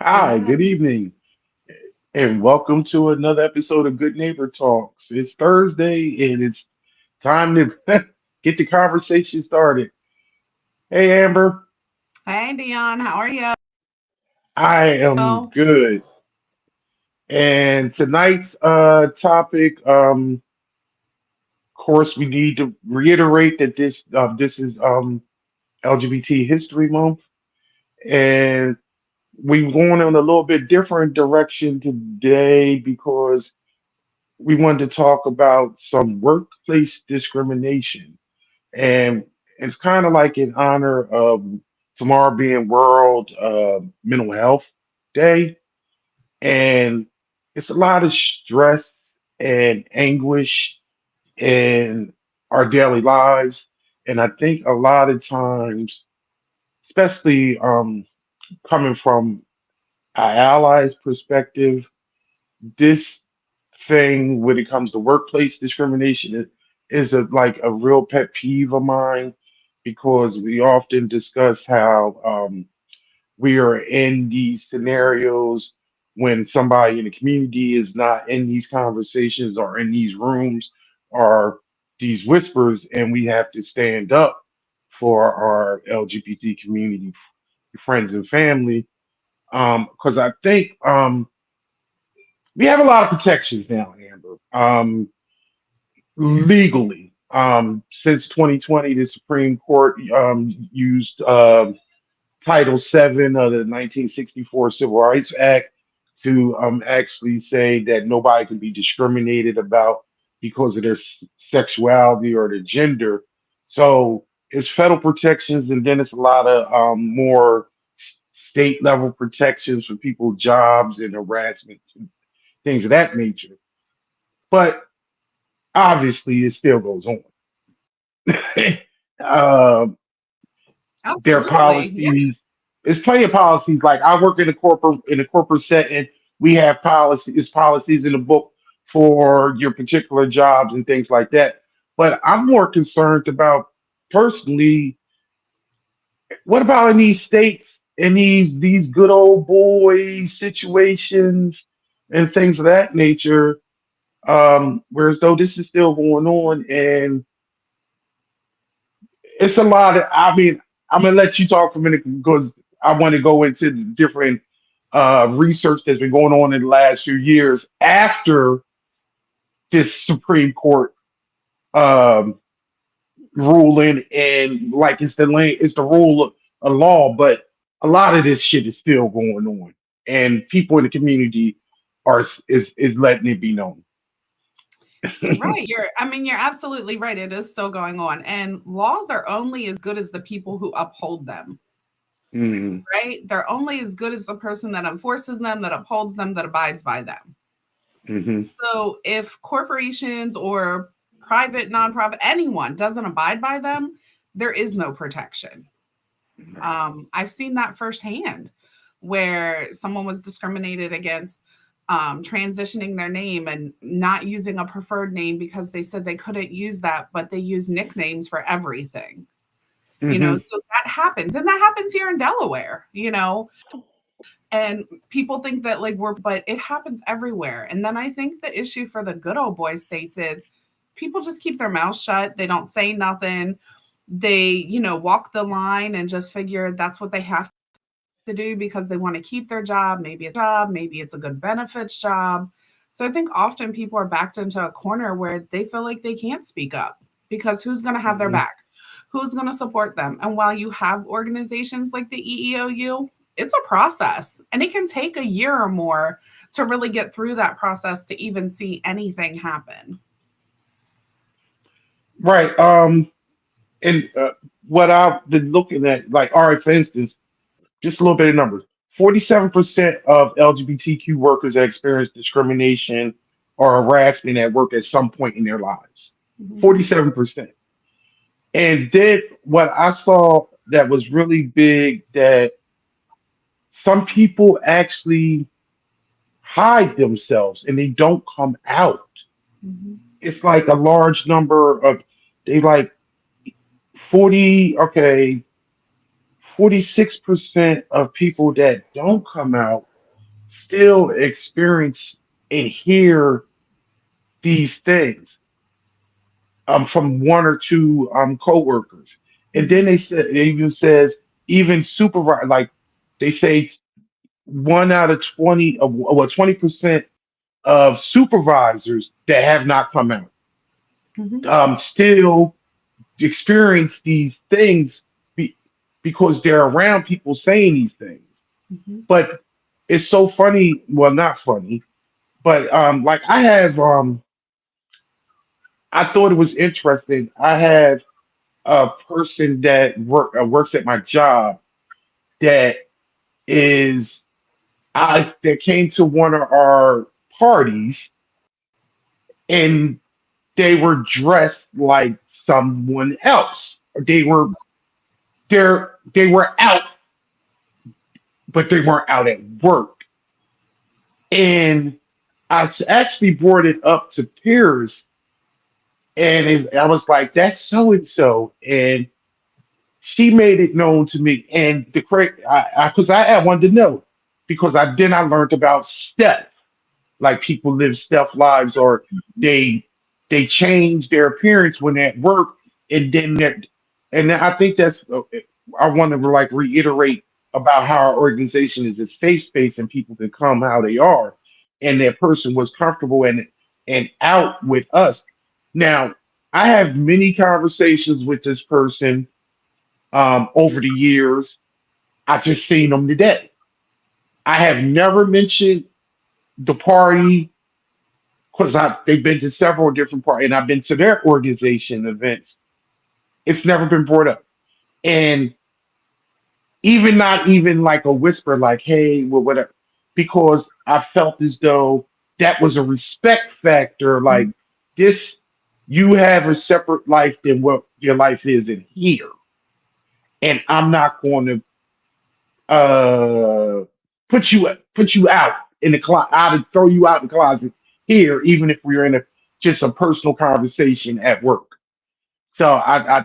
Hi, Yeah. good evening, and welcome to another episode of Good Neighbor Talks. It's Thursday, and it's time to get the conversation started. Hey, Amber, Hey, Dion, how are you? I am good. And tonight's topic, of course, we need to reiterate that this is LGBT History Month, and we're going in a little bit different direction today because we wanted to talk about some workplace discrimination. And it's kind of like in honor of tomorrow being World Mental Health Day. And it's a lot of stress and anguish in our daily lives. And I think a lot of times, especially coming from our allies' perspective, this thing when it comes to workplace discrimination is a like a real pet peeve of mine because we often discuss how we are in these scenarios when somebody in the community is not in these conversations or in these rooms or these whispers, and we have to stand up for our LGBT community friends and family. Because I think we have a lot of protections now, Amber. Legally, since 2020, the Supreme Court used Title VII of the 1964 Civil Rights Act to actually say that nobody can be discriminated about because of their sexuality or their gender. So it's federal protections, and then it's a lot of more state level protections for people, jobs and harassment, and things of that nature. But obviously, it still goes on. uh, their Absolutely. Yeah. policies. There's plenty of policies. Like I work in a corporate setting. We have policies in the book for your particular jobs and things like that. But I'm more concerned about personally, what about in these states, in these good old boy situations and things of that nature, whereas though this is still going on and it's a lot of. I mean, I'm gonna let you talk for a minute because I want to go into the different research that's been going on in the last few years after this Supreme Court um, ruling, and like it's the rule of law, but a lot of this shit is still going on, and people in the community is letting it be known. Right. You're absolutely right. It is still going on. And laws are only as good as the people who uphold them, Mhm, right? They're only as good as the person that enforces them, that upholds them, that abides by them. mhm. So if corporations or private, nonprofit, anyone doesn't abide by them, there is no protection. I've seen that firsthand where someone was discriminated against transitioning their name and not using a preferred name because they said they couldn't use that, but they use nicknames for everything. Mhm. So that happens. And that happens here in Delaware. And people think that like but it happens everywhere. And then I think the issue for the good old boy states is people just keep their mouths shut. They don't say nothing. They walk the line and just figure that's what they have to do because they want to keep their job. Maybe it's a good benefits job. So I think often people are backed into a corner where they feel like they can't speak up because who's going to have their Mhm. back? Who's going to support them? And while you have organizations like the EEOU, it's a process and it can take a year or more to really get through that process to even see anything happen. Right. And what I've been looking at, like, all right, for instance, just a little bit of numbers. 47% of LGBTQ workers that experience discrimination or harassment at work at some point in their lives. Mhm. 47%. And then what I saw that was really big that some people actually hide themselves and they don't come out. Mhm. It's like a large number of, they like 40, okay, 46% of people that don't come out still experience and hear these things from one or two coworkers. And then Mhm. it even says even supervisor, like they say 1 out of 20 of, well, 20% of supervisors that have not come out Mhm. still experience these things be, because they're around people saying these things. Mhm. But it's so funny, well, not funny, but like I thought it was interesting. I have a person that works at my job that is I that came to one of our parties, and they were dressed like someone else. They were out, but they weren't out at work. And actually brought it up to peers, and I was like, "That's so and so," and she made it known to me. And the correct, because I wanted to know, because I learned about stealth, like people live stealth lives, or they they change their appearance when they're at work, and then and I think that's I want to like reiterate about how our organization is a safe space and people can come how they are, and that person was comfortable and out with us. Now I have many conversations with this person over the years. I just seen them today. I have never mentioned the party because they've been to several different parties and I've been to their organization events. It's never been brought up. And even not even like a whisper, like, hey, well, whatever, because I felt as though that was a respect factor. Like, Mhm. this, you have a separate life than what your life is in here. And I'm not going to uh put you out in the closet. I'd throw you out in the closet here, even if we're in a just a personal conversation at work. So I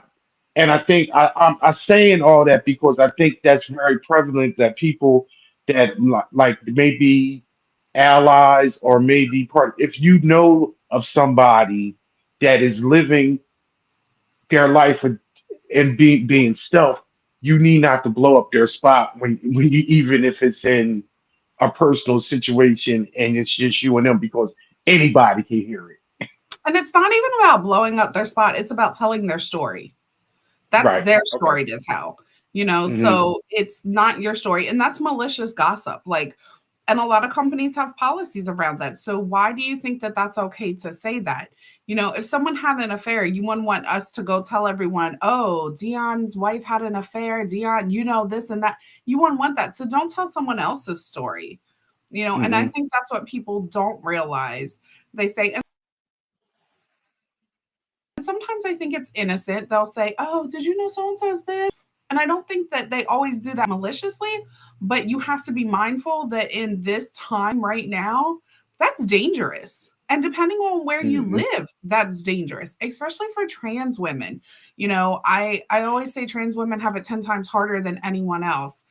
think I'm saying all that because I think that's very prevalent that people that like maybe allies or maybe part. If you know of somebody that is living their life and being stealth, you need not to blow up their spot when you even if it's in a personal situation and it's just you and them because anybody can hear it. And it's not even about blowing up their spot, it's about telling their story. That's Right. their Okay. story to tell, you know? Hmm. So it's not your story. And that's malicious gossip. Like, and a lot of companies have policies around that. So why do you think that that's okay to say that? You know, if someone had an affair, you wouldn't want us to go tell everyone, oh, Dion's wife had an affair. Dion, you know, this and that. You wouldn't want that. So don't tell someone else's story, you know? And I Hmm. think that's what people don't realize. They say, and sometimes I think it's innocent. They'll say, oh, did you know so and so's this? And I don't think that they always do that maliciously, but you have to be mindful that in this time right now, that's dangerous. And depending on where you Hmm. live, that's dangerous, especially for trans women. You know, I always say trans women have it 10 times harder than anyone else.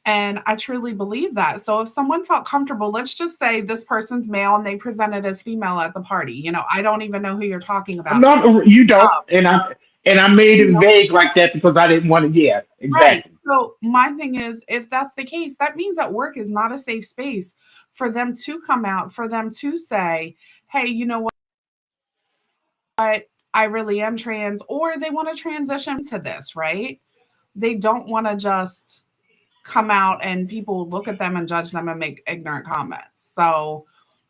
And I truly believe that. So if someone felt comfortable, let's just say this person's male and they presented as female at the party. You know, I don't even know who you're talking about. No, you don't, and I made You it know, vague like that because I didn't want to. Yeah, right. exactly. So my thing is, if that's the case, that means that work is not a safe space for them to come out, for them to say, hey, you know what? I really am trans, or they want to transition to this, right? They don't want to just come out and people look at them and judge them and make ignorant comments. So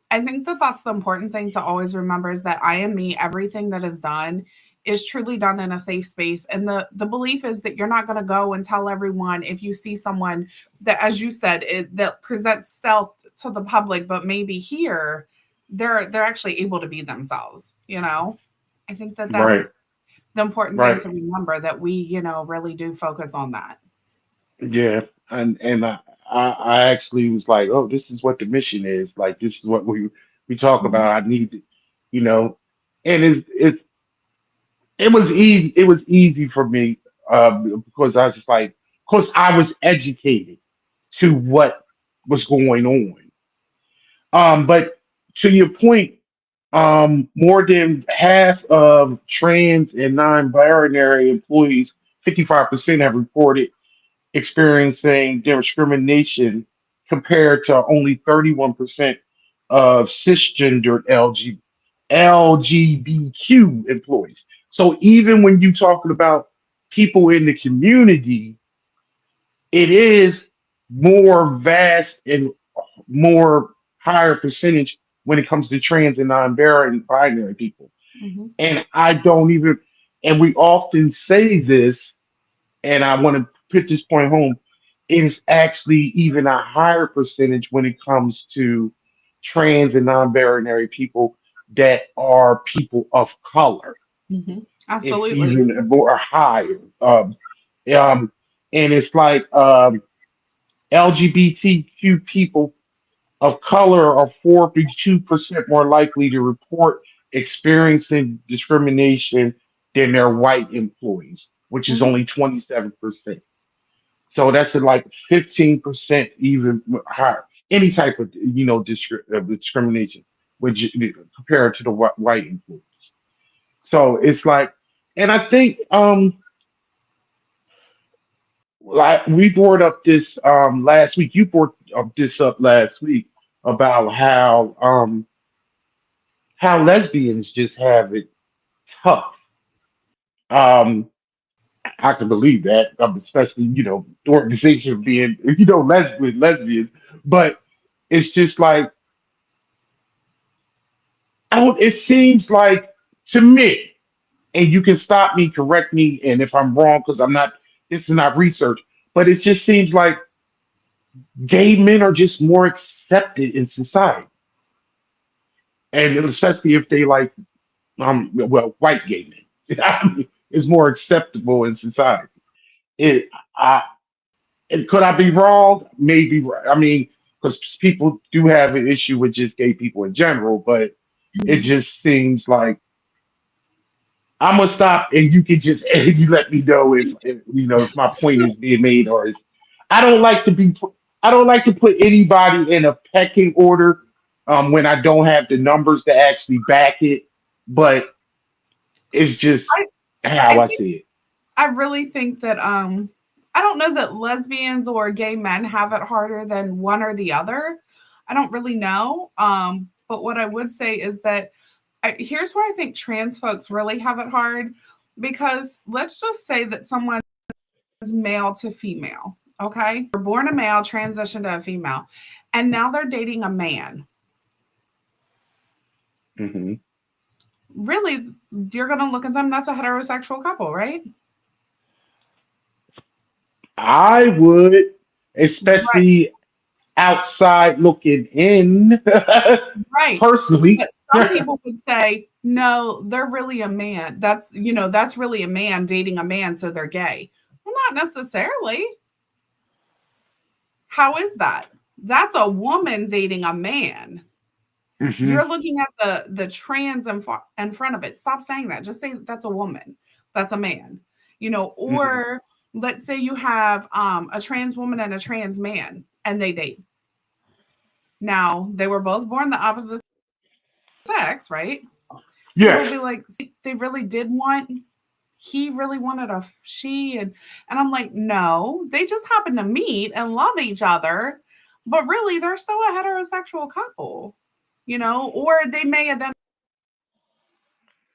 I think that that's the important thing to always remember is that I am me. Everything that is done is truly done in a safe space. And the belief is that you're not going to go and tell everyone if you see someone that, as you said, that presents stealth to the public, but maybe here they're actually able to be themselves. You know, I think that Right, that's the important thing right. to remember that we, you know, really do focus on that. Yeah, and I actually was like, oh, this is what the mission is. Like, this is what we talk Mhm. about. I need to, you know, and it was easy. It was easy for me because I was just like, because I was educated to what was going on. But to your point, more than half of trans and non-binary employees, 55% have reported experiencing discrimination compared to only 31% of cisgendered LGBTQ employees. So even when you're talking about people in the community, it is more vast and more higher percentage when it comes to trans and non-binary people. Mhm. And I don't even, and we often say this, and I want to put this point home, it is actually even a higher percentage when it comes to trans and non-binary people that are people of color. Mhm. It's Absolutely. even more higher. Um, and it's like LGBTQ people of color are 42% more likely to report experiencing discrimination than their white employees, which is Mhm. only 27%. So that's at like 15% even higher. Any type of discrimination, which compared to the white employees. So it's like, and I think like we brought up this last week. You brought up this up last week about how lesbians just have it tough. Um, I can believe that, especially the organization being lesbians, but it's just like I don't. It seems like to me, and you can stop me, correct me, and if I'm wrong, because I'm not. This is not research, but it just seems like gay men are just more accepted in society, and especially if they like white gay men, is more acceptable in society. It, I, and could I be wrong? Maybe. I mean, because people do have an issue with just gay people in general, but it Mhm. just seems like I'm gonna stop, and you can just you let me know if my point is being made or is. I don't like to be. I don't like to put anybody in a pecking order when I don't have the numbers to actually back it, but it's just I how I I think see it. I really think that I don't know that lesbians or gay men have it harder than one or the other. I don't really know. But what I would say is that here's where I think trans folks really have it hard because let's just say that someone's male to female, okay? They're born a male, transitioned to a female, and now they're dating a man. Hmm. Really, you're going to look at them, that's a heterosexual couple, right? I would, Right. especially outside looking in, Right. personally. But some people would say, no, they're really a man. That's really a man dating a man, so they're gay. Well, not necessarily. How is that? That's a woman dating a man. Hmm. You're looking at the trans in front of it. Stop saying that. Just say that's a woman. That's a man. Hmm. Or let's say you have a trans woman and a trans man and they date. Now, they were both born the opposite sex, right? People will Yes. be like, "See, they really did want he really wanted a she," and I'm like, "No, they just happen to meet and love each other, but really they're still a heterosexual couple." Or they may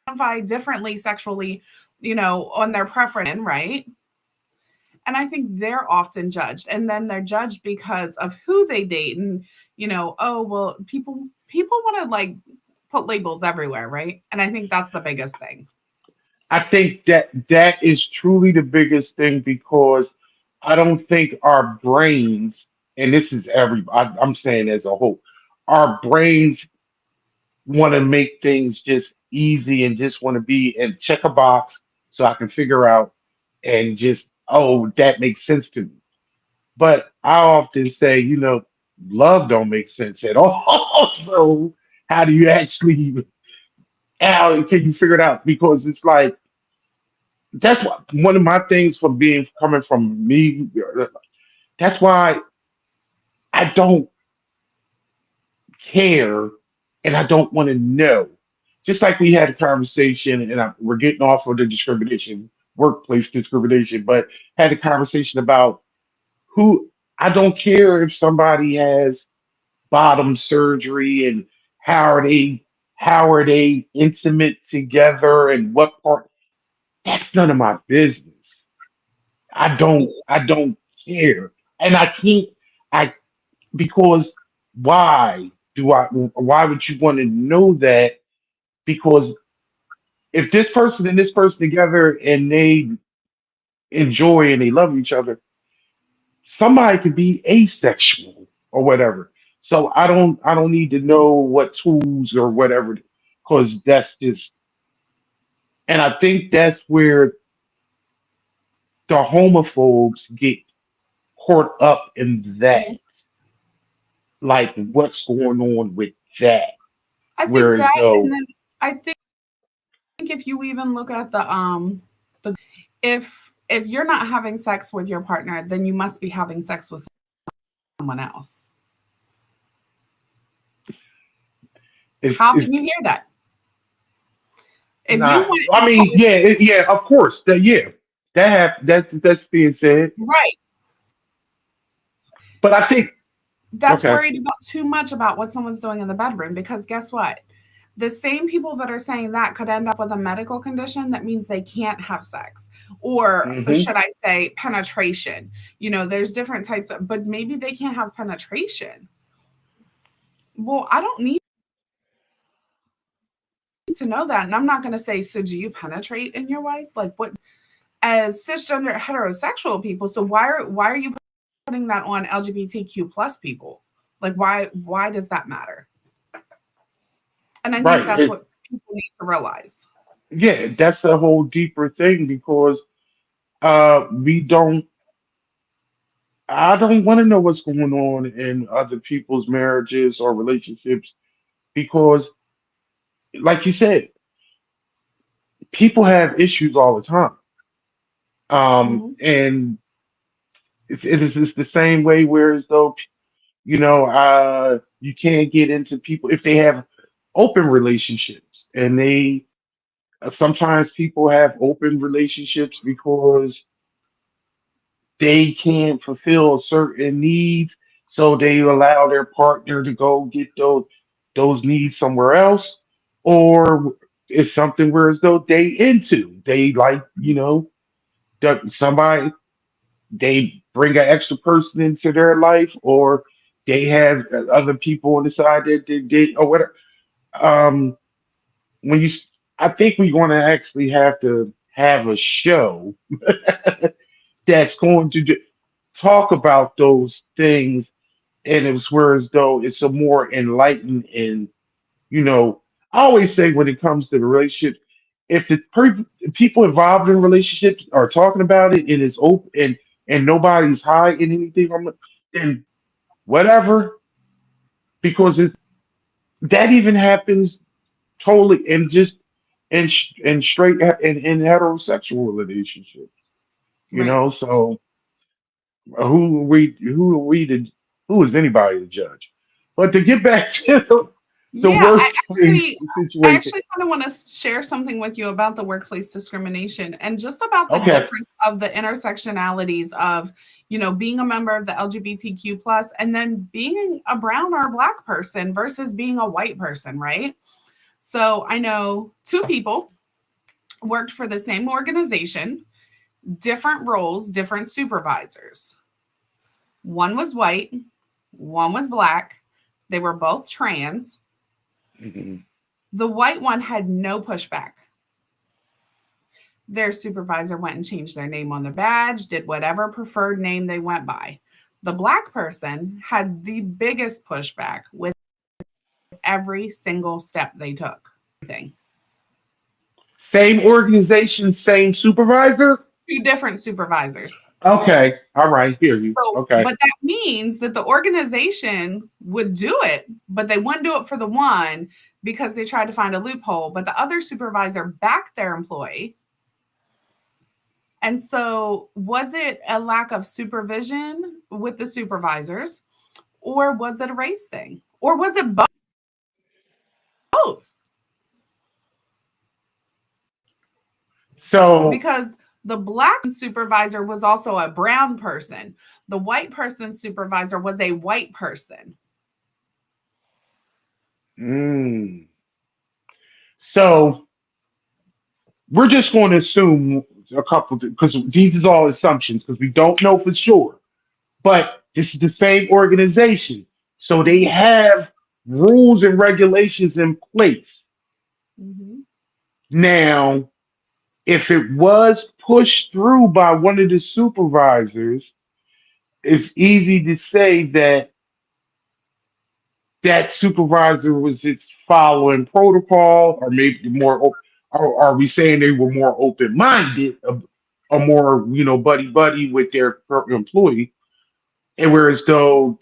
identify differently sexually, on their preference, right? And I think they're often judged, and then they're judged because of who they date, and oh well, people want to like put labels everywhere, right? And I think that's the biggest thing. I think that is truly the biggest thing because I don't think our brains, and this is I'm saying as a whole, our brains want to make things just easy and just want to be and check a box so I can figure out and just, oh, that makes sense to me. But I often say, love don't make sense at all. So how do you actually, how can you figure it out? Because it's like, that's what one of my things from being coming from me. That's why I don't care and I don't want to know. Just like we had a conversation, and we're getting off of the discrimination, workplace discrimination, but had a conversation about who I don't care if somebody has bottom surgery and how are they how are they intimate together and what part. That's none of my business. I don't care, and I can't. I because why would you want to know that? Because if this person and this person together and they enjoy and they love each other, somebody could be asexual or whatever. So I don't need to know what tools or whatever, because that's just, and I think that's where the homophobes get caught up in that, like what's going on with that. I think Whereas that, and though, then I think if you even look at the if you're not having sex with your partner, then you must be having sex with someone else. How it's can you hear that? If you not. went I and mean, told yeah, yeah, of course, that's being said. right, But I think that's okay. worried about too much about what someone's doing in the bedroom because guess what? The same people that are saying that could end up with a medical condition that means they can't have sex. Or Hmm. should I say penetration? There's different types of, but maybe they can't have penetration. Well, I don't need to know that. And I'm not going to say, so do you penetrate in your wife? Like what, as cisgender heterosexual people, so why are you putting that on LGBTQ plus people? Like why does that matter? And I think Right. that's what people need to realize. Yeah, that's a whole deeper thing because we don't I don't want to know what's going on in other people's marriages or relationships because like you said, people have issues all the time. Hmm. And it is just the same way whereas though you can't get into people if they have open relationships and they sometimes people have open relationships because they can't fulfill certain needs, so they allow their partner to go get those needs somewhere else, or it's something where as though they like that somebody they bring an extra person into their life, or they have other people on the side that they did or whatever. Um, when you, I think we're going to actually have to have a show that's going to talk about those things, and it's where as though it's a more enlightened and you know I always say when it comes to the relationship, if people involved in relationships are talking about it and it's open and nobody's hiding anything from it, then whatever, because that even happens totally and just and straight and in heterosexual relationships, Right. so who are we to who is anybody to judge? But to get back to the Yeah, workplace I situation. actually kind of want to share something with you about the workplace discrimination and just about the Okay. difference of the intersectionalities of, being a member of the LGBTQ plus and then being a brown or a black person versus being a white person, right? So I know two people worked for the same organization, different roles, different supervisors. One was white, one was black. They were both trans. Mhm. The white one had no pushback. Their supervisor went and changed their name on the badge, did whatever preferred name they went by. The black person had the biggest pushback with every single step they took. Everything. Same organization, same supervisor. Two different supervisors. Okay, all right, hear you. So, Okay, but that means that the organization would do it, but they wouldn't do it for the one because they tried to find a loophole. But the other supervisor backed their employee. And so, was it a lack of supervision with the supervisors? Or was it a race thing? Or was it both? So, Because the black supervisor was also a brown person. The white person supervisor was a white person. mm, so we're just going to assume a couple because these is all assumptions because we don't know for sure. But this is the same organization, so they Mm-hmm. have rules and regulations in place. Mm-hmm. Now, if it was pushed through by one of the supervisors, it's easy to say that that supervisor was just following protocol, or maybe more. Or are we saying they were more open minded, or more buddy buddy with their employee? And whereas though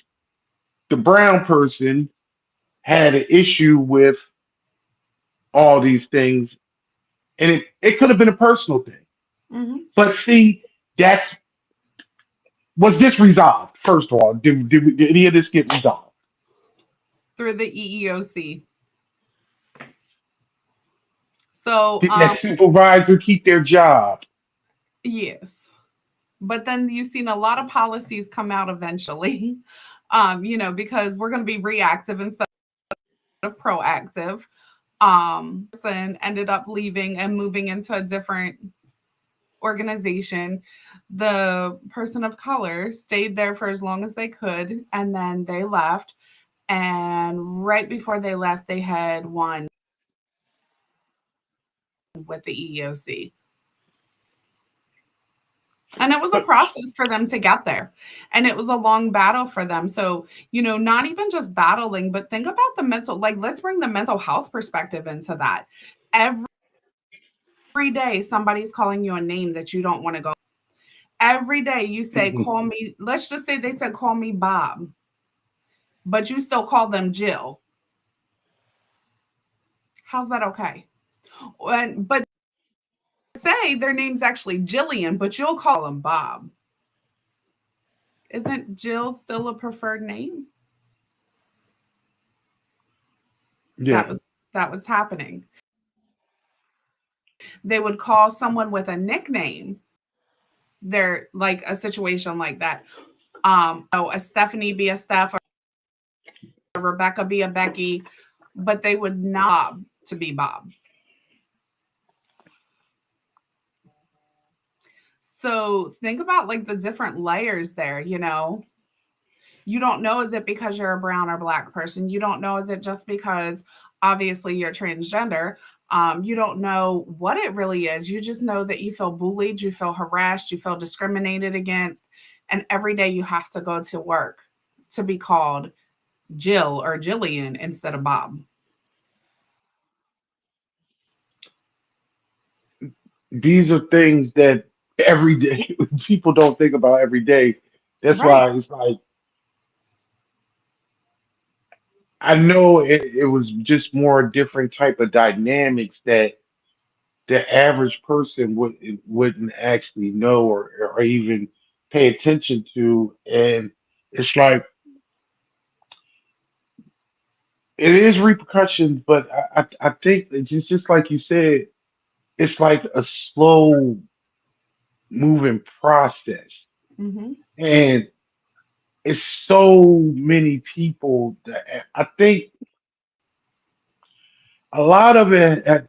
the brown person had an issue with all these things, and it could have been a personal thing. Mm-hmm. But see, that's was this resolved? First of all, did any of this get resolved? Through the EEOC. So, Did that supervisor keep their job? yes. But then you've seen a lot of policies come out eventually, because we're going to be reactive instead of proactive. Person ended up leaving and moving into a different organization. The person of color stayed there for as long as they could, and then they left. And right before they left, they had won with the EEOC. And it was a But process for them to get there. And it was a long battle for them. So, not even just battling, but think about the mental, like, let's bring the mental health perspective into that. Every day, somebody's calling you a name that you don't want to go. Every day, you say, mhm, call me. Let's just say they said, call me Bob, but you still call them Jill. How's that okay? But say their name's actually Jillian, but you'll call them Bob. Isn't Jill still a preferred name? yeah, That was that was happening. They would call someone with a nickname. They're like a situation like that. A Stephanie be a Steph, a Rebecca be a Becky, but they would not to be Bob. So think about like the different layers there. You don't know, is it because you're a brown or black person? You don't know, is it just because obviously you're transgender? You don't know what it really is. You just know that you feel bullied, you feel harassed, you feel discriminated against, and every day you have to go to work to be called Jill or Jillian instead of Bob. these are things that every day people don't think about every day. That's Right. why it's like I know it was just more different type of dynamics that the average person wouldn't actually know or even pay attention to, and it's like it is repercussions, but I think it's just like you said, it's like a slow moving process, Hmm. and it's so many people that I think a lot of it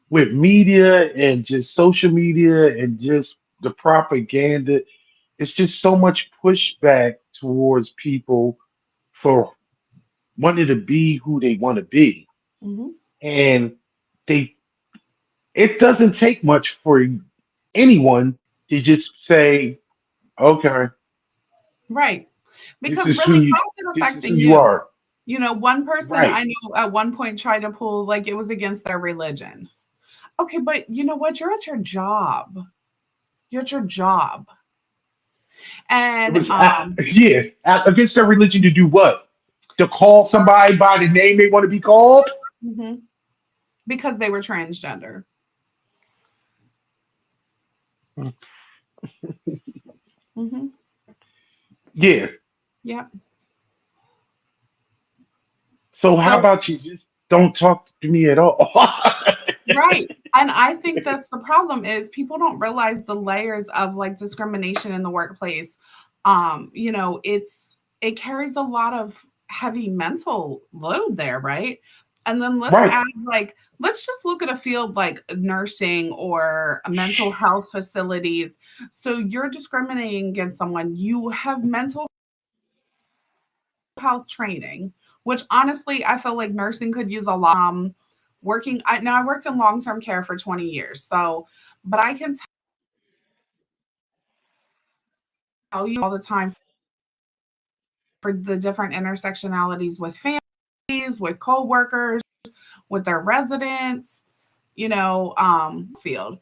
with media and just social media and just the propaganda, it's just so much pushback towards people for wanting to be who they want to be. Hmm. And they it doesn't take much for anyone to just say, okay, Right. this Because is who really, you how's it this is who affecting you you? are. One person Right. I know at one point tried to pull like it was against their religion. Okay, but you know what? You're at your job. You're at your job. It And was yeah, against their religion to do what? To call somebody by the name they want to be called? mhm, because they were transgender. Hmm. Yeah. Yeah. So how So, about you just don't talk to me at all? right. And I think that's the problem is people don't realize the layers of like discrimination in the workplace. It carries a lot of heavy mental load there, right? And then let's Right, add like let's just look at a field like nursing or mental health facilities. So you're discriminating against someone, you have mental health training, which honestly I feel like nursing could use a lot. Working I worked in long-term care for 20 years. So, but I can tell you all the time for the different intersectionalities with families, with coworkers, with their residents, field.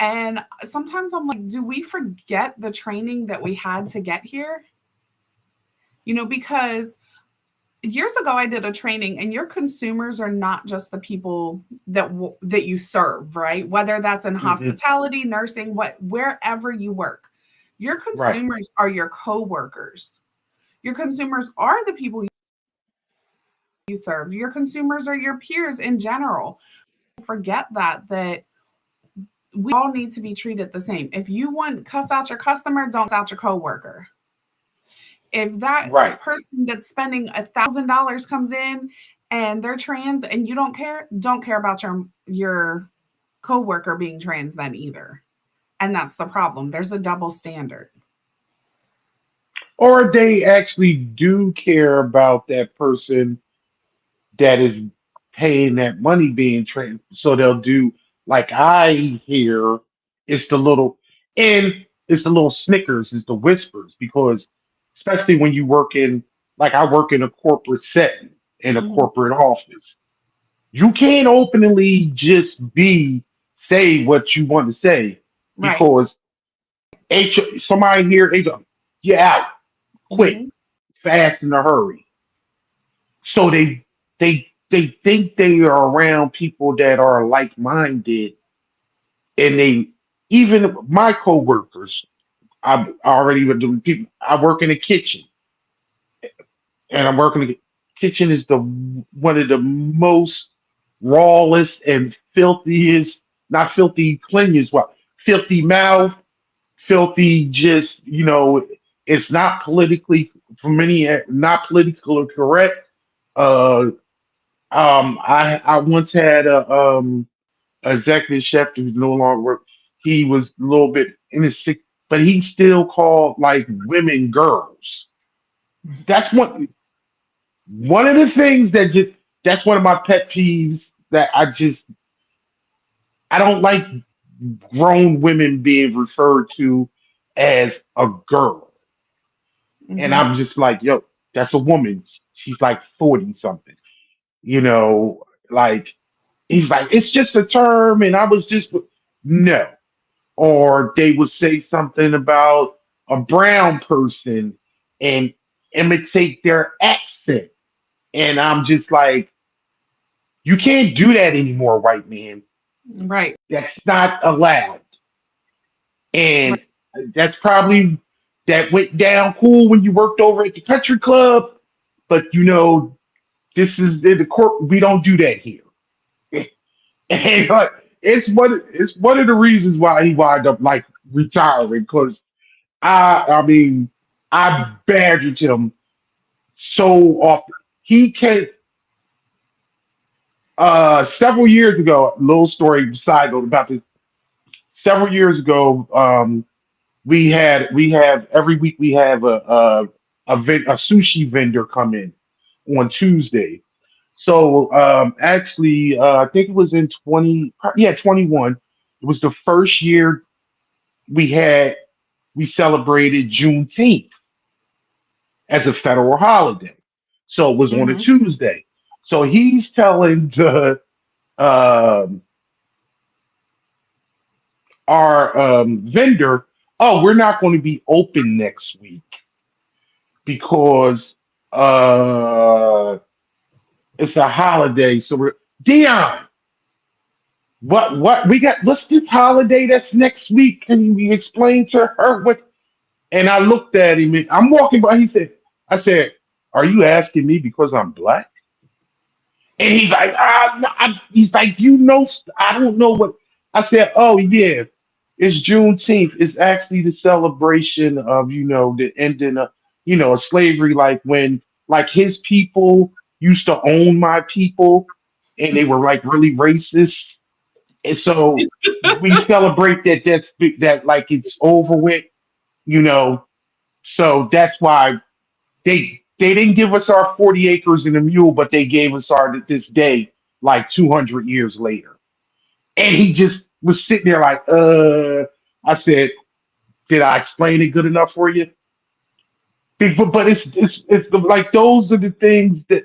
And sometimes I'm like, do we forget the training that we had to get here? Because years ago I did a training, and your consumers are not just the people that you serve, right? Whether that's in hmm, hospitality, nursing, wherever you work, your right. consumers are your coworkers. Your consumers are the people you serve. Your consumers are your peers in general. Forget that we all need to be treated the same. If you want cuss out your customer, don't cuss out your coworker. If that Right. person that's spending $1,000 comes in and they're trans and you don't care about your coworker being trans then either. And that's the problem. There's a double standard. Or they actually do care about that person that is paying that money being trained. So they'll do like I hear it's the little and it's the little snickers, it's the whispers, because especially when you work in like I work in a corporate setting in a Mhm. corporate office. You can't openly just be say what you want to say Right. because somebody here, HR, you're out quick, Mhm. fast in a hurry. So they think they are around people that are like minded, and they even my coworkers. I already been doing people. I work in the kitchen, and I'm working in the kitchen is the one of the most rawest and filthiest, not filthy cleanliest, what filthy mouth, filthy. Just it's not politically for many not politically correct. Uh, I once had a executive chef who's no longer work. He was a little bit in his sick, but he still called like women girls. That's one of the things that just that's one of my pet peeves that I don't like grown women being referred to as a girl. And Mhm. I'm just like, yo, that's a woman. She's like 40 something, you know, like he's like, it's just a term, and I was just no. Or they would say something about a brown person and imitate their accent. And I'm just like, you can't do that anymore, white man. Right. That's not allowed. Right. And that's probably that went down cool when you worked over at the country club, but this is in the court. We don't do that here. And it's one of the reasons why he wound up like retiring because I mean, I badgered him so often. He came several years ago. Little story side note about this. Several years ago, we have every week we have a sushi vendor come in on Tuesday. So actually, I think it was in 21. It was the first year we had we celebrated Juneteenth as a federal holiday. So it was on a Mhm. Tuesday. So he's telling um, our vendor, "Oh, we're not going to be open next week because uh, it's a holiday." So we're Dion. What we got? What's this holiday that's next week? Can you explain to her what? And I looked at him. And I'm walking by. I said, "Are you asking me because I'm black?" And he's like, he's like, I don't know what. I said, oh yeah, it's Juneteenth. It's actually the celebration of the ending of of slavery. Like when like his people used to own my people, and they were like really racist, and so we celebrate that. That like it's over with, you know. So that's why they didn't give us our 40 acres and a mule, but they gave us our this day like 200 years later. And he just was sitting there like, I said, did I explain it good enough for you? But like those are the things that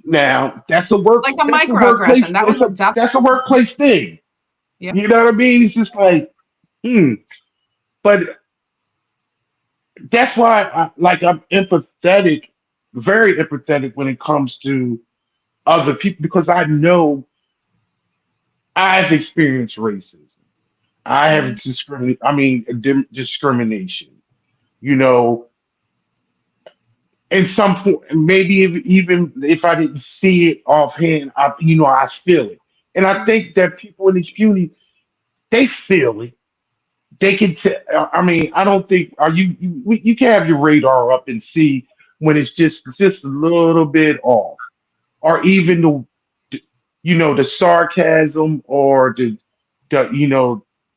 now Like a that's a microaggression. workplace That was definitely. that's a workplace thing. Yeah. You know what I mean? It's just like, hmm. But that's why I'm empathetic, very empathetic when it comes to other people because I know I've experienced racism. I have discrimination. You know, in some form, maybe even if I didn't see it offhand, I feel it, and I think that people in this community they feel it. They can. I mean, I don't think are you can have your radar up and see when it's just a little bit off, or even the sarcasm or the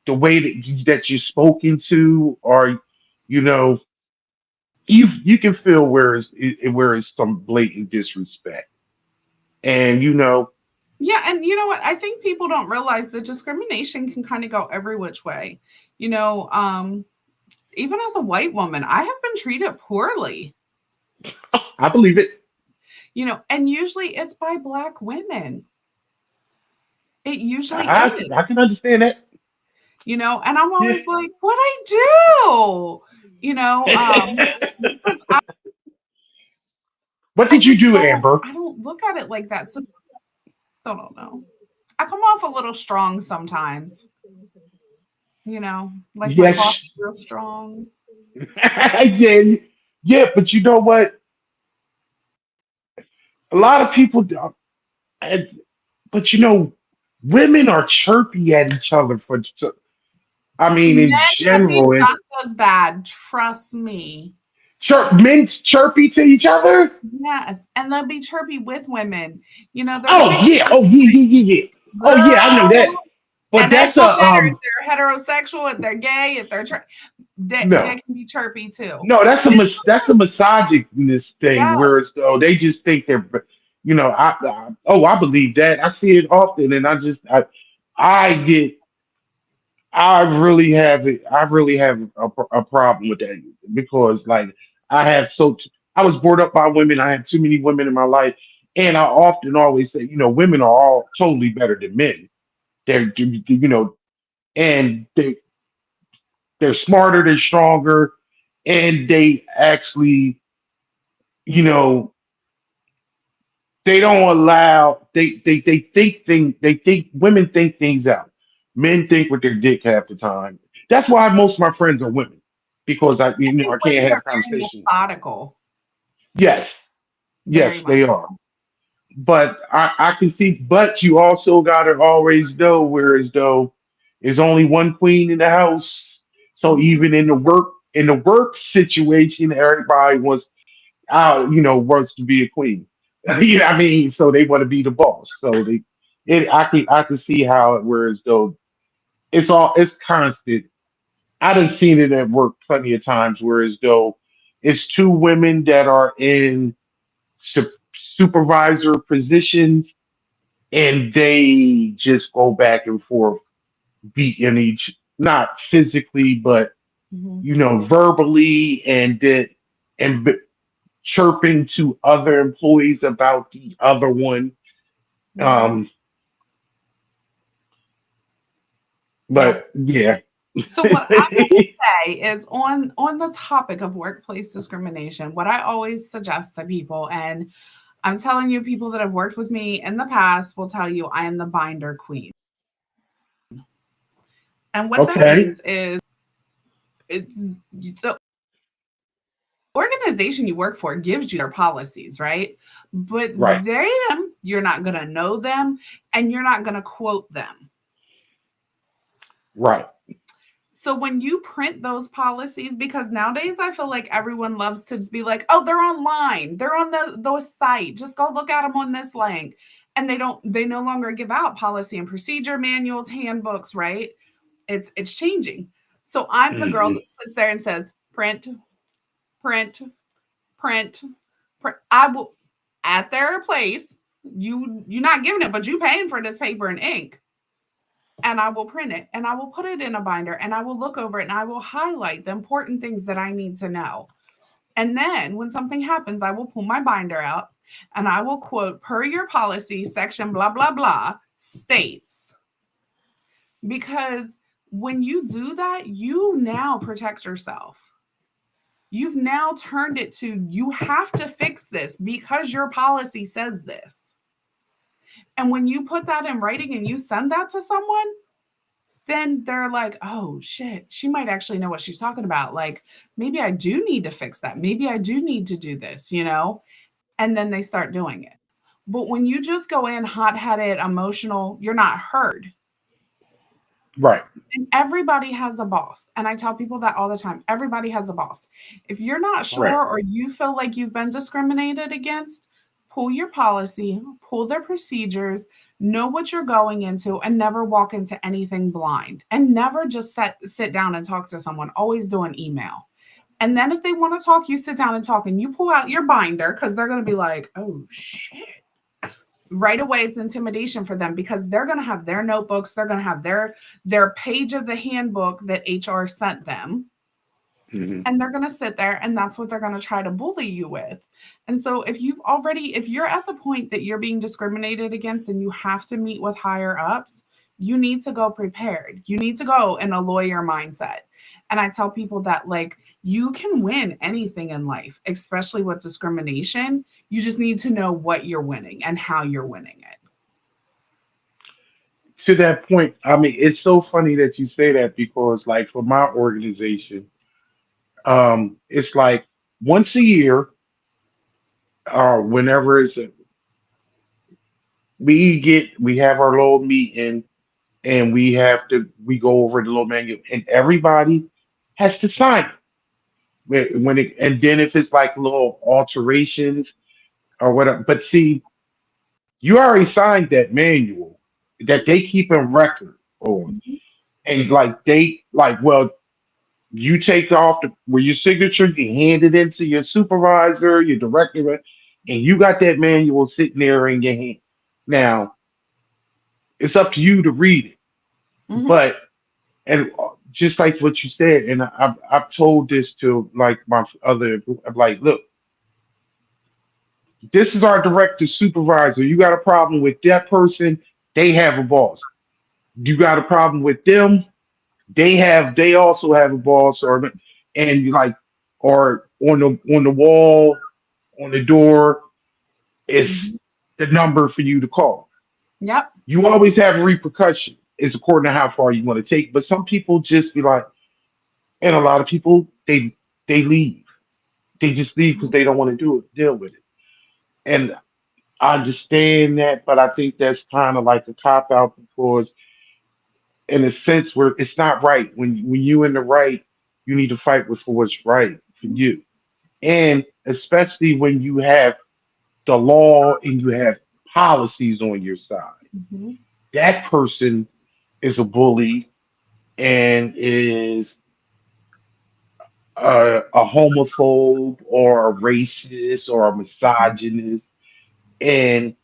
way that you're spoken to, or you know you can feel where it's some blatant disrespect, and Yeah, and you know what? I think people don't realize that discrimination can kind of go every which way. You know, even as a white woman, I have been treated poorly. I believe it. And usually it's by black women. It usually I is. I can understand that. And I'm Yeah. always like, what I do? You know, because What I did you just do, don't Amber? I don't look at it like that. So I don't know. I come off a little strong sometimes, like my coffee Yes. real strong. Yeah, yeah, but you know what? A lot of people, and- but women are chirpy at each other I mean, Men in can be general, and just as bad, trust me. men chirpy to each other. Yes, and they'll be chirpy with women. They're gonna Oh yeah, oh yeah, yeah, yeah, yeah. Oh yeah, I know that. girl, But and it that's don't a matter if they're heterosexual, if they're gay, if they're they no, can be chirpy too. no. That's a misogynist thing. Yes. Whereas though they just think I believe that. I see it often, and I get I really have a problem with that because like I have I was brought up by women. I had too many women in my life, and I often always say, women are all totally better than men. And they're smarter, they're stronger, and they actually, you know, they don't allow they think women think things out. Men think with their dick half the time. That's why most of my friends are women because I think I can't women have are very conversation. methodical, Yes, very yes, they much are. so. But I can see. But you also gotta always know where as though there's only one queen in the house. So Mhm. even in the work situation, everybody wants to be a queen. You know what I mean? So they want to be the boss. So I can see how it whereas though it's constant. I done seen it at work plenty of times, whereas though it's two women that are in supervisor positions and they just go back and forth, beating each not physically, but Mhm. verbally and chirping to other employees about the other one. Mhm. Um, Yeah. but yeah. So what I'm gonna say is on the topic of workplace discrimination, what I always suggest to people, and I'm telling you, people that have worked with me in the past will tell you I am the binder queen. And what that Okay. means is it, the organization you work for gives you their policies, right? But Right. you're not going to know them and you're not going to quote them. Right. So when you print those policies, because nowadays I feel like everyone loves to just be like, oh, they're online, they're on those site, just go look at them on this link. And they no longer give out policy and procedure manuals, handbooks, right? It's changing. So I'm the girl Hmm. that sits there and says, print, print, print, print. I will at their place, you're not giving it, but you paying for this paper and ink, and I will print it and I will put it in a binder and I will look over it and I will highlight the important things that I need to know. And then when something happens, I will pull my binder out and I will quote, per your policy, section blah, blah, blah, states. Because when you do that, you now protect yourself. You've now turned it to you have to fix this because your policy says this. And when you put that in writing and you send that to someone, then they're like, oh shit, she might actually know what she's talking about. Like, maybe I do need to fix that. Maybe I do need to do this, you know? And then they start doing it. But when you just go in hot headed, emotional, you're not heard. Right. And everybody has a boss. And I tell people that all the time. Everybody has a boss. If you're not Right. sure or you feel like you've been discriminated against, pull your policy, pull their procedures, know what you're going into, and never walk into anything blind. And never just sit down and talk to someone. Always do an email. And then if they want to talk, you sit down and talk and you pull out your binder because they're going to be like, oh shit. Right away it's intimidation for them because they're going to have their notebooks, they're going to have their page of the handbook that HR sent them, Hmm. and they're going to sit there and that's what they're going to try to bully you with. And so if you're at the point that you're being discriminated against and you have to meet with higher ups, you need to go prepared. You need to go in a lawyer mindset. And I tell people that, like, you can win anything in life, especially with discrimination. You just need to know what you're winning and how you're winning it. To that point, I mean, it's so funny that you say that because, like, for my organization, it's like once a year, whenever we have our little meeting and we go over the little menu and everybody has to sign it. And then if it's like little alterations or whatever, but see, you already signed that manual that they keep in record on, Mhm, and like well, you take off where your signature, you hand it into your supervisor, your director, and you got that manual sitting there in your hand. Now it's up to you to read it, mhm, but and just like what you said, and I've told this to like my other, I'm like, look, this is our director supervisor. You got a problem with that person? They have a boss. You got a problem with them? They also have a boss, and like, or on the wall, on the door is mhm. the number for you to call. Yep. You always have a repercussion. It's according to how far you want to take. But some people just be like, and a lot of people they leave. They just leave because Mhm, they don't want to deal with it. And I understand that, but I think that's kind of like a cop out because in a sense where it's not right. When you in the right, you need to fight for what's right for you. And especially when you have the law and you have policies on your side. mhm, That person is a bully and is a homophobe or a racist or a misogynist, and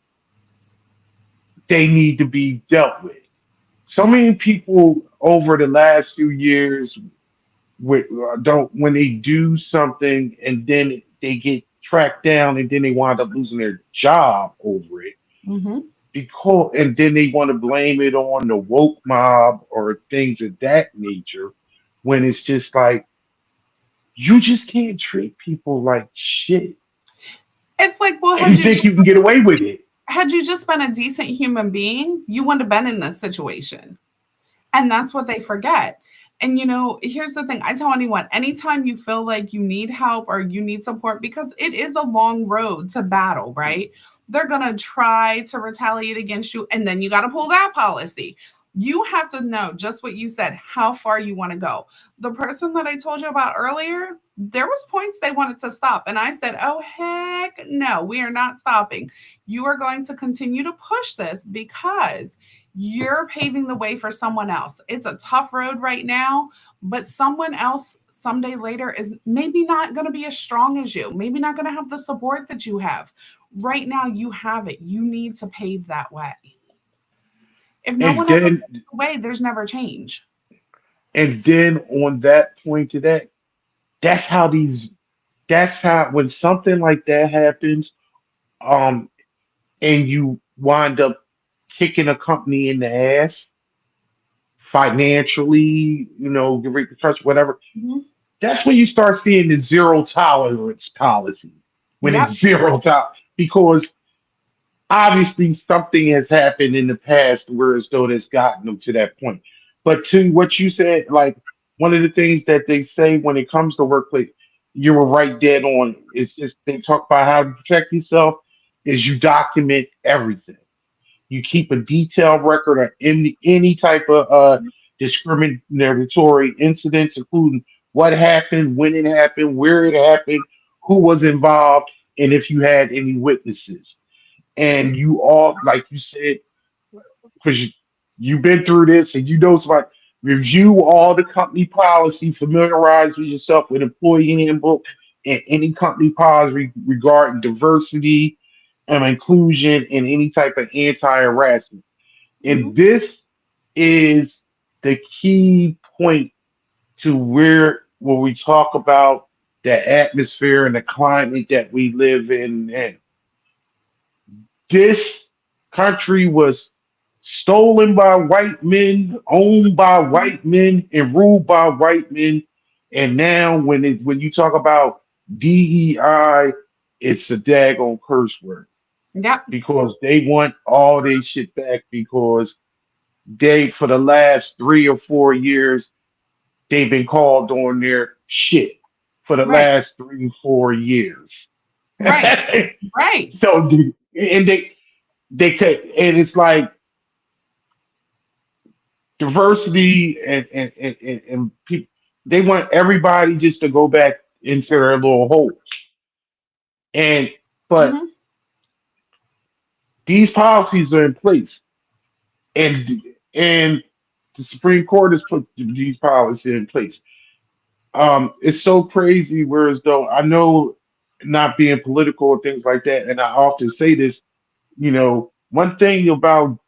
they need to be dealt with. So yep. many people over the last few years don't when they do something and then they get tracked down and then they wind up losing their job over it Mhm. because and then they want to blame it on the woke mob or things of that nature when it's just like you just can't treat people like shit It's like, well, and you think you can get away with it. had you just been a decent human being, you wouldn't have been in this situation. And that's what they forget. And here's the thing. I tell anyone, anytime you feel like you need help or you need support, because it is a long road to battle, right? They're going to try to retaliate against you, and then you got to pull that policy. You have to know just what you said, how far you want to go. The person that I told you about earlier, there was points they wanted to stop, and I said, "Oh heck no, we are not stopping. You are going to continue to push this because you're paving the way for someone else. It's a tough road right now, but someone else someday later is maybe not going to be as strong as you, maybe not going to have the support that you have. Right now, you have it. You need to pave that way. If no And one ever then paves the way, there's never change." and then on that point to that, that's how these that's how when something like that happens, um, and you wind up kicking a company in the ass financially, the repercussions, whatever. Mhm. That's when you start seeing the zero tolerance policies. When Yep. it's zero tolerance, because obviously something has happened in the past where as though that's gotten them to that point. But to what you said, like one of the things that they say when it comes to workplace, you were right dead on. It's just they talk about how to protect yourself is you document everything. You keep a detailed record of any type of discriminatory incidents, including what happened, when it happened, where it happened, who was involved, and if you had any witnesses. And you all, like you said, because you've been through this and you know somebody, review all the company policy, familiarize with yourself with employee handbook and any company policy regarding diversity and inclusion and any type of anti-harassment. And Mhm. this is the key point to where when we talk about the atmosphere and the climate that we live in. And this country was stolen by white men, owned by Mhm. white men, and ruled by white men. And now, when you talk about DEI, it's a daggone curse word Yep. because they want all their shit back because they, for the last 3 or 4 years, they've been called on their shit for the Right. last 3 or 4 years. Right. Right. So, and they could, and it's like diversity and people, they want everybody just to go back into their little holes. And but Mhm. these policies are in place, and and the Supreme Court has put these policies in place. It's so crazy. Whereas though I know not being political and things like that, and I often say this, one thing about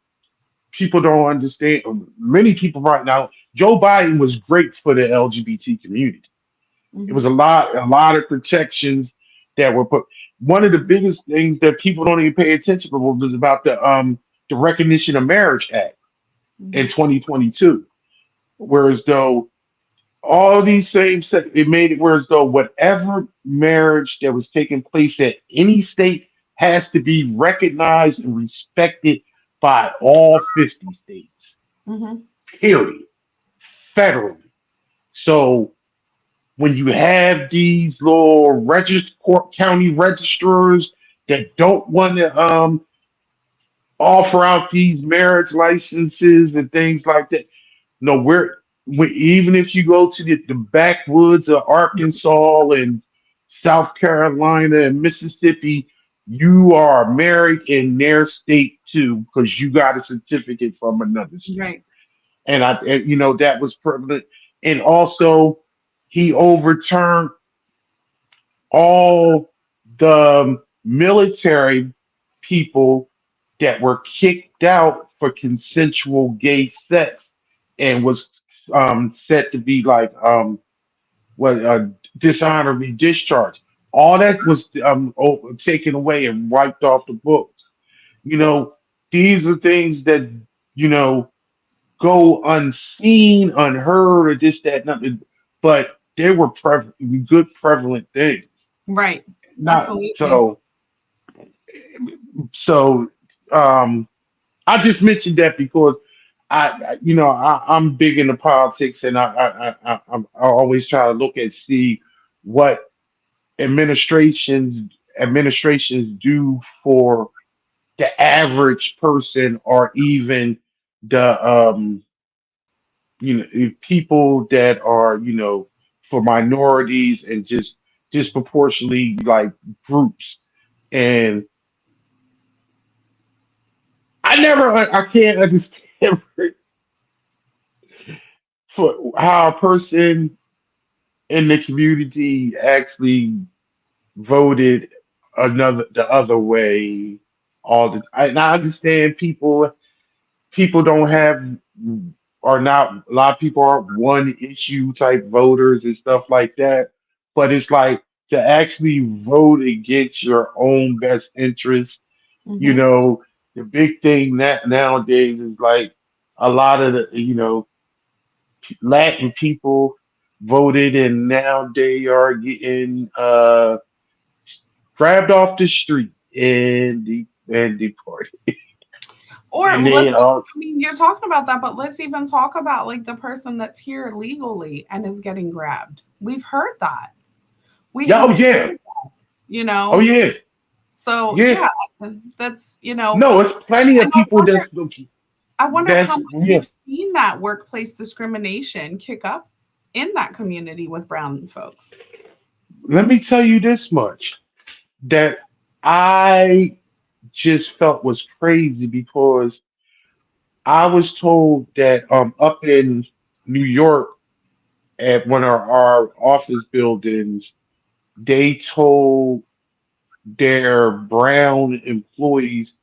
people don't understand, many people right now, Joe Biden was great for the LGBT community. It was Mhm. a lot of protections that were put. One of the biggest things that people don't even pay attention to was about the Recognition of Marriage Act in Mhm. 2022. Whereas though all these same it made it whereas though whatever marriage that was taking place at any state has to be recognized and respected by all 50 states, Mhm. period, federally. So when you have these little county registrars that don't want to offer out these marriage licenses and things like that, no, even if you go to the backwoods of Arkansas and South Carolina and Mississippi, you are married in their state too because you got a certificate from another state. Right. And that was prevalent. And also, he overturned all the military people that were kicked out for consensual gay sex and was said to be like what dishonorably discharged. All that was taken away and wiped off the books. You know, these are things that you know go unseen, unheard, or this, that, nothing. But they were good, prevalent things. Right. Not Absolutely. so. Um, I just mentioned that because I'm big into politics, and I always try to look and see what administrations do for the average person, or even the people that are for minorities, and just disproportionately like groups. And I can't understand for how a person in the community actually voted the other way. And I understand people don't have are not a lot of people are one issue type voters and stuff like that. But it's like to actually vote against your own best interest. You Hmm. know, the big thing that nowadays is like a lot of the Latin people voted, and now they are getting grabbed off the street and deported. Or And they let's, are I mean, you're talking about that, but let's even talk about like the person that's here legally and is getting grabbed. We've heard that. We yeah, have, oh yeah, you oh know, yeah, so yeah. yeah, that's, No, it's plenty and of people I wonder how that's much yeah. you've seen that workplace discrimination kick up in that community with brown folks. Let me tell you this much that I just felt was crazy, because I was told that up in New York at one of our office buildings, they told their brown employees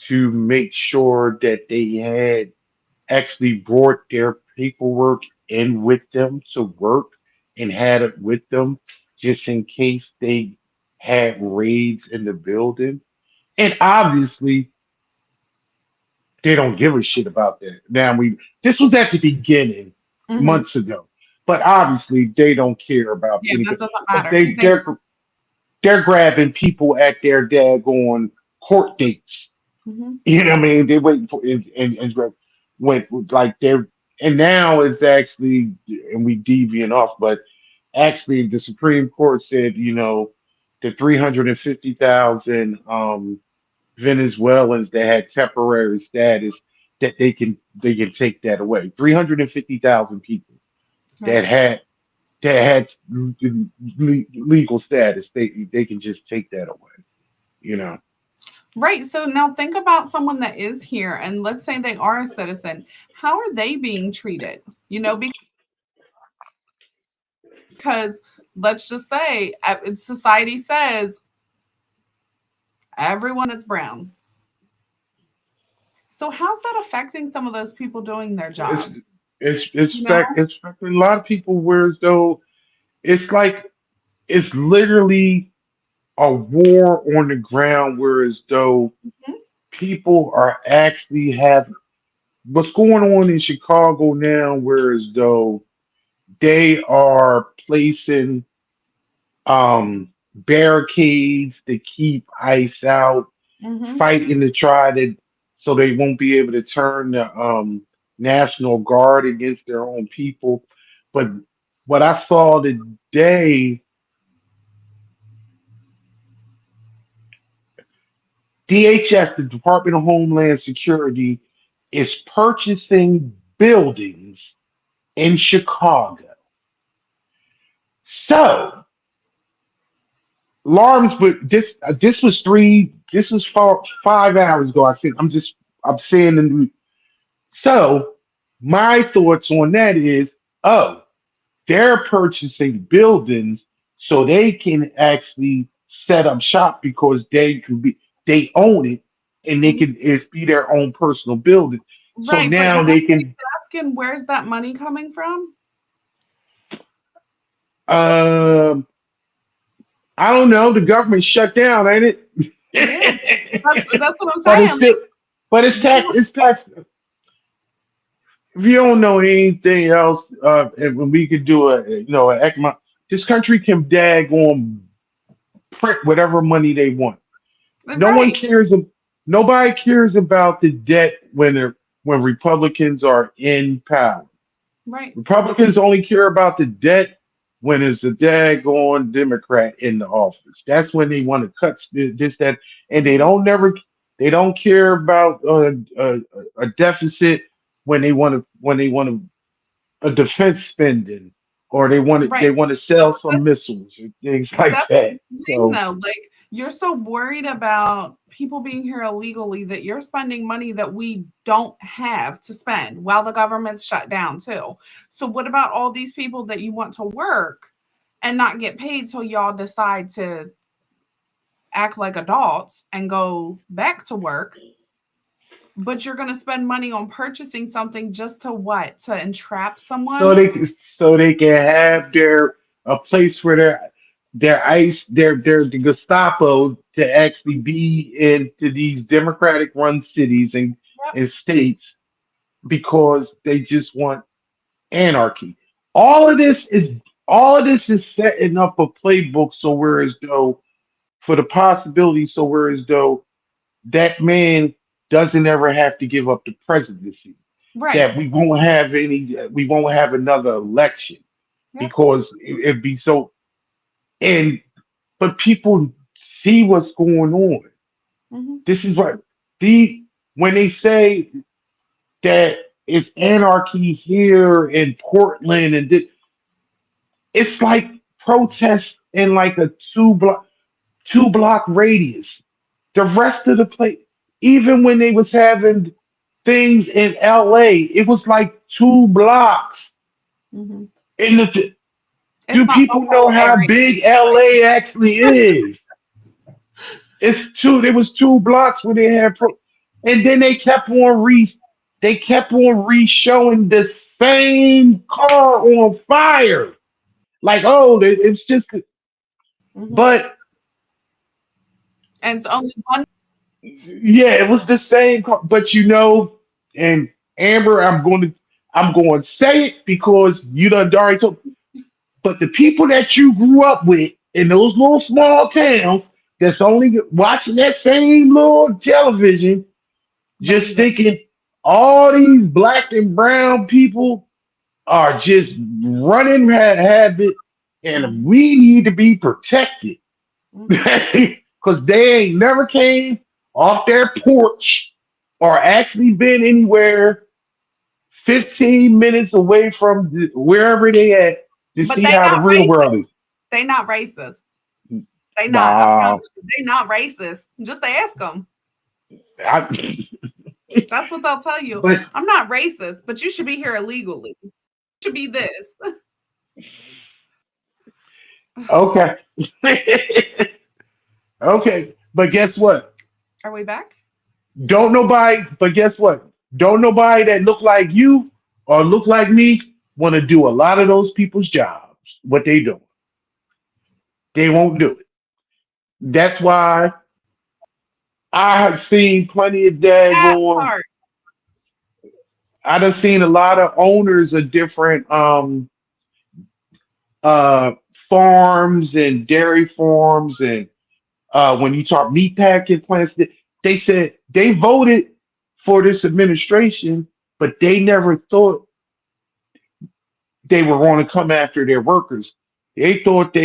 to make sure that they had actually brought their paperwork in with them to work, and had it with them just in case they had raids in the building. And obviously, they don't give a shit about that. Now, this was at the beginning, Hmm. months ago, but obviously they don't care about Yeah, that anything. doesn't But matter because they. they're grabbing people at their daggone court dates. Mhm. You know what I mean? They waiting for went like they're, and now it's actually, and we deviant off, but actually the Supreme Court said, the 350,000 Venezuelans that had temporary status, that they can take that away. 350,000 people that Right. had legal status, they can just take that away. You know. Right. So now think about someone that is here and let's say they are a citizen. How are they being treated? Because let's just say society says everyone that's brown. So how's that affecting some of those people doing their It's jobs? it's You know? it's affecting a lot of people, whereas though it's like it's literally a war on the ground, whereas though Mhm. people are actually have what's going on in Chicago now, whereas though they are placing barricades to keep ICE out, Mhm. fighting to try to so they won't be able to turn the National Guard against their own people. But what I saw today, DHS, the Department of Homeland Security, is purchasing buildings in Chicago. So alarms, but this was 5 hours ago. I'm saying the news. So my thoughts on that is, oh, they're purchasing buildings so they can actually set up shop, because they own it, and they Mhm. can it's be their own personal building. So Right, but now now they can asking where's that money coming from? um I don't know, the government shut down, ain't Yeah. it? That's what I'm But saying. Like it's tax. If you don't know anything else, and when we could do an economic, this country can dag on print whatever money they want. No one right. cares. Nobody cares about the debt when they're. when Republicans are in power. Right. Republicans only care about the debt when it's a daggone Democrat in the office. That's when they want to cut this, that, and Mhm. they don't care about a deficit when they want to a defense spending, or they Right. want to sell some missiles or things like That's that. the thing So though, like, you're so worried about people being here illegally that you're spending money that we don't have to spend while the government's shut down too. So what about all these people that you want to work and not get paid till y'all decide to act like adults and go back to work, but you're going to spend money on purchasing something just to what? To entrap someone? so they can have a place for their the Gestapo to actually be into these democratic run cities Yep. and states because they just want anarchy. All of this is all of this is setting up a playbook so whereas though for the possibility so whereas though that man doesn't ever have to give up the presidency. Right. That we won't have another election Yep. because it'd be so. And but people see what's going on. Mhm. This is what the when they say that it's anarchy here in Portland it's like protests in like a two block radius. The rest of the place, even when they was having things in LA, it was like 2 blocks. Mhm. In the It's do not the people know whole how area. big LA actually is? It's two. There was 2 blocks where they had and then they kept on re-showing the same car on fire. Like, oh, it's just, Mhm. but And it's only one. yeah, it was the same car. But and Amber, I'm going to say it because you done already told. But the people that you grew up with in those little small towns that's only watching that same little television, just Believe it. thinking all these black and brown people are just running habit and Mhm. we need to be protected Mhm. because they ain't never came off their porch or actually been anywhere 15 minutes away from wherever they at to But see they how the not real world racist. is. They not racist. They not. I Nah, promise you, they not racist. Just ask them. I, That's what they'll tell you. but I'm not racist, but you should be here illegally. You should be this. okay, okay. But guess what? Are we back? Don't nobody. But guess what? Don't nobody that look like you or look like me want to do a lot of those people's jobs. What they do, they won't do it. That's why I have seen plenty of That daggone. part. I done seen a lot of owners of different uh farms and dairy farms and when you talk meat packing plants, they said they voted for this administration, but they never thought they were going to come after their workers. They thought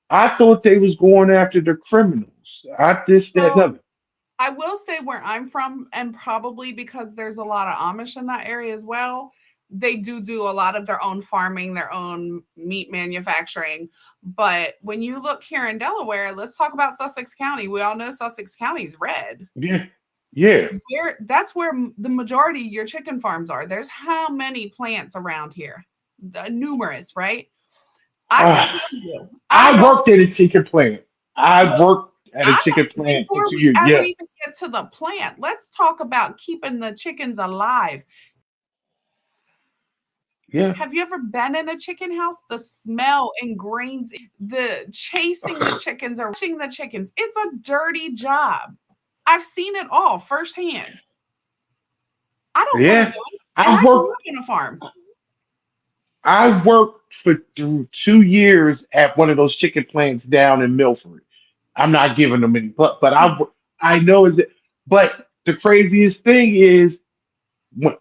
I thought they was going after the criminals. I this that So nothing. I will say where I'm from, and probably because there's a lot of Amish in that area as well, they do a lot of their own farming, their own meat manufacturing. But when you look here in Delaware, let's talk about Sussex County. We all know Sussex County is red. Yeah, yeah. That's where the majority of your chicken farms are. There's how many plants around here? Numerous, right? I can Uh, tell you, I I don't. worked at a chicken plant. I Well, worked at a I'm chicken plant for before two we years. ever Yeah, even get to the plant, let's talk about keeping the chickens alive. yeah. Have you ever been in a chicken house? The smell ingrains the chasing the chickens or watching the chickens. It's a dirty job. I've seen it all firsthand. I don't want to do Yeah, it. And I I grew worked. up on a farm. I worked for through 2 years at one of those chicken plants down in Milford. I'm not giving them any, but I know is it. But the craziest thing is When-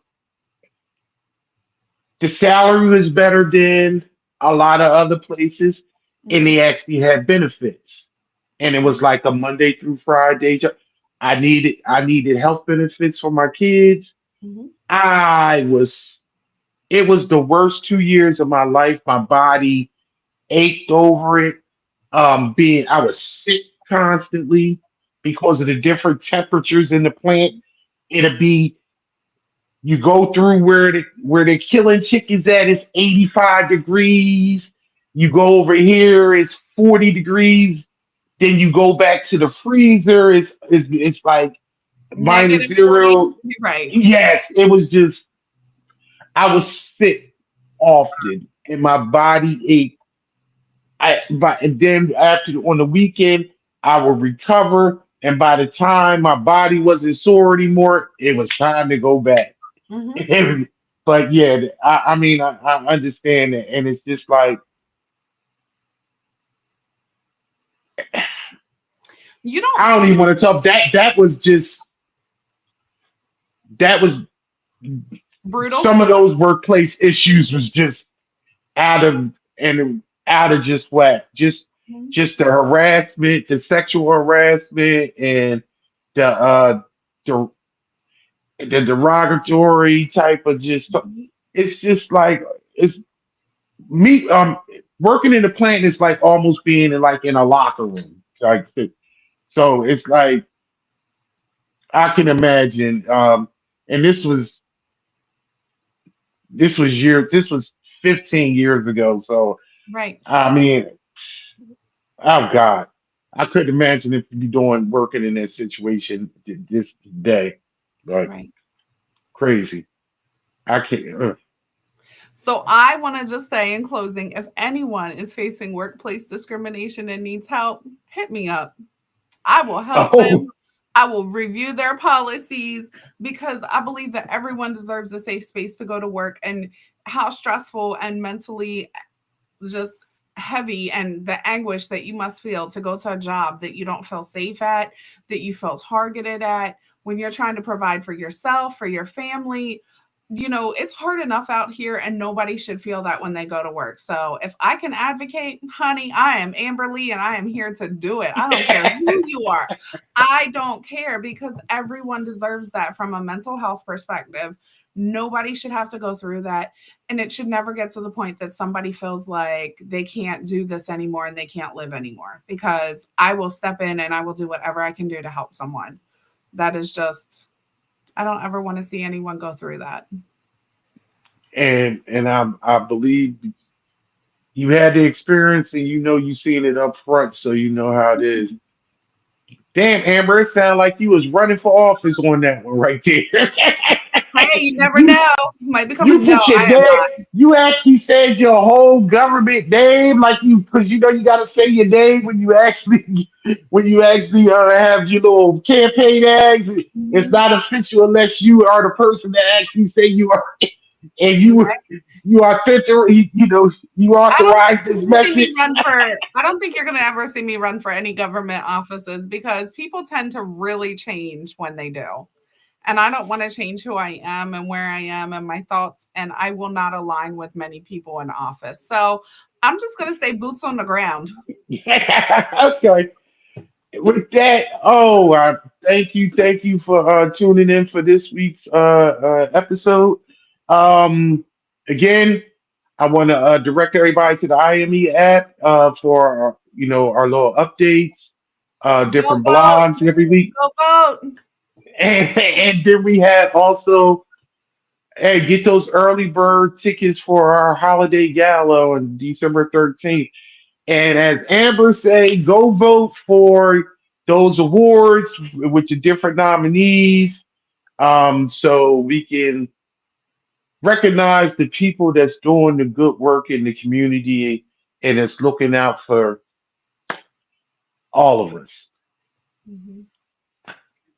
The salary was better than a lot of other places, and Mhm. they actually had benefits. And it was Mhm. like a Monday through Friday job. I needed health benefits for my kids. Mhm. I was It was the worst 2 years of my life. My body ached over it. Being I was sick constantly because of the different temperatures in the plant. It'd be You go through where they're killing chickens at is 85 degrees. You go over here, it's 40 degrees. Then you go back to the freezer, it's like minus -40. zero. You're right. Yes, it was just I was sick often and my body ached. And then after on the weekend, I would recover. And by the time my body wasn't sore anymore, it was time to go back. Mhm. But yeah, I mean, I understand it, and it's just like You don't I don't see even want to talk. That was brutal. some of those workplace issues was just out of out of just whack. Mhm. Just the harassment, the sexual harassment, and the the the derogatory type of just. Mhm. It's just like it's me. Working in the plant is like almost being in a locker room. So it's like I can imagine. And this was 15 years ago. So Right. I mean, oh God, I couldn't imagine if you be doing working in that situation this day. Like Right. crazy. I can't. So I want to just say in closing, if anyone is facing workplace discrimination and needs help, hit me up. I will help Oh, them. I will review their policies because I believe that everyone deserves a safe space to go to work, and how stressful and mentally just heavy and the anguish that you must feel to go to a job that you don't feel safe at, that you feel targeted at, when you're trying to provide for yourself, for your family. It's hard enough out here, and nobody should feel that when they go to work. So if I can advocate, honey, I am Amber Lee and I am here to do it. I don't care who you are. I don't care because everyone deserves that from a mental health perspective. Nobody should have to go through that. And it should never get to the point that somebody feels like they can't do this anymore and they can't live anymore, because I will step in and I will do whatever I can do to help someone. That is just, I don't ever want to see anyone go through that. and I believe you had the experience and you seen it up front, so you know how it is. Damn, Amber, it sounded like you was running for office on that one right there. Hey, you never you know. Might become a you no, put your I am name. not. You actually said your whole government name, like because you got to say your name when you actually have your little campaign ads. It's Mhm. not official unless you are the person that actually say you are, and you authentic. You I don't think authorize you're this gonna see me message. run for I don't think you're gonna ever see me run for any government offices because people tend to really change when they do. And I don't want to change who I am and where I am and my thoughts, and I will not align with many people in office. So I'm just gonna say boots on the ground. Okay. With that, thank you for tuning in for this week's episode. Um, Again, I want to direct everybody to the IME app for our little updates, Go different vote, blogs every week, go vote. and then we had also, hey, get those early bird tickets for our holiday gala on December 13th. And as Amber say, go vote for those awards with the different nominees, so we can recognize the people that's doing the good work in the community and is looking out for all of us. Mhm.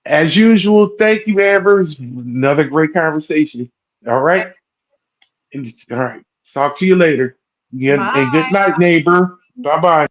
As usual, thank you, Amber. It's another great conversation. All right. All right. Talk to you later. Yeah, and good Bye. night, neighbor. Bye bye.